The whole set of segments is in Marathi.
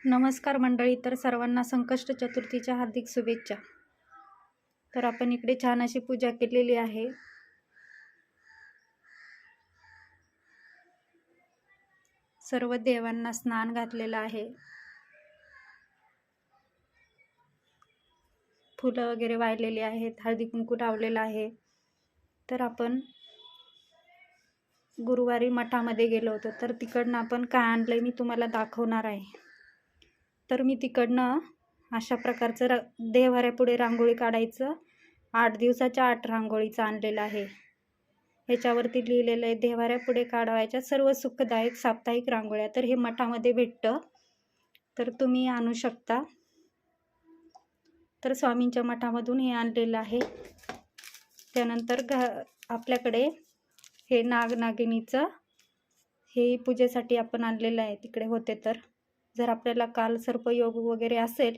नमस्कार मंडळी. तर सर्वांना संकष्ट चतुर्थीच्या हार्दिक शुभेच्छा. तर आपण इकडे छान अशी पूजा केलेली आहे. सर्व देवांना स्नान घातलेलं आहे. फुलं वगैरे वाहिलेली आहेत, हळदी कुंकू लावलेलं आहे. तर आपण गुरुवारी मठामध्ये गेलो होतो, तर तिकडनं आपण काय आणलंय मी तुम्हाला दाखवणार आहे. तर मी तिकडनं अशा प्रकारचं देव्हाऱ्यापुढे रांगोळी काढायचं 8 दिवसाच्या 8 रांगोळीचं आणलेलं आहे. ह्याच्यावरती लिहिलेलं आहे देव्हाऱ्यापुढे काढवायच्या सर्व सुखदायक साप्ताहिक रांगोळ्या. तर हे मठामध्ये भेटतं, तर तुम्ही आणू शकता. तर स्वामींच्या मठामधून हे आणलेलं आहे. त्यानंतर आपल्याकडे हे नागिनीचं हे पूजेसाठी आपण आणलेलं आहे. तिकडे होते तर जर आपल्याला काल सर्पयोग वगैरे असेल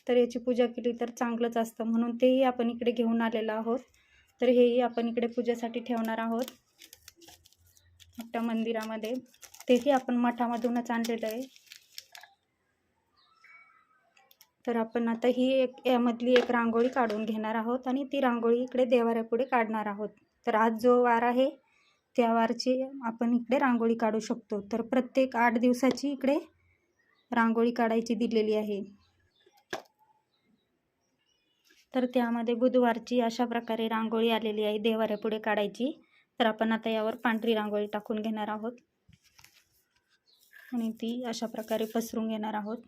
तर याची पूजा केली तर चांगलंच असतं, म्हणून तेही आपण इकडे घेऊन आलेलो आहोत. तर हेही आपण इकडे पूजेसाठी ठेवणार आहोत मोठ्या मंदिरामध्ये. तेही आपण मठामधूनच आणलेलं आहे. तर आपण आता ही यामधली एक रांगोळी काढून घेणार आहोत आणि ती रांगोळी इकडे देव्हाऱ्यापुढे काढणार आहोत. तर आज जो वार आहे त्या वारची आपण इकडे रांगोळी काढू शकतो. तर प्रत्येक 8 दिवसाची इकडे रांगोळी काढायची दिलेली आहे. तर त्यामध्ये बुधवारची अशा प्रकारे रांगोळी आलेली आहे देव्हाऱ्यापुढे काढायची. तर आपण आता यावर पांढरी रांगोळी टाकून घेणार आहोत आणि ती अशा प्रकारे पसरून घेणार आहोत.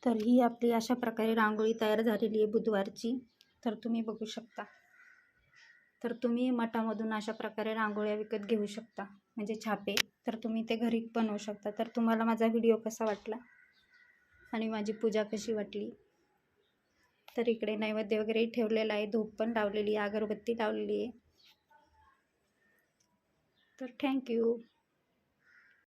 तर ही आपली अशा प्रकारे रांगोळी तयार झालेली आहे बुधवारची. तर तुम्ही बघू शकता. तर तुम्ही मठामधून अशा प्रकारे रांगोळ्या विकत घेऊ शकता, म्हणजे छापे. तर तुम्ही ते घरी बनवू शकता. तर तुम्हाला माझा व्हिडिओ कसा वाटला आणि माझी पूजा कशी वाटली. तर इकडे नैवेद्य वगैरे ठेवलेला आहे, धूप पण लावलेली आहे, अगरबत्ती लावलेली आहे. तर थँक्यू.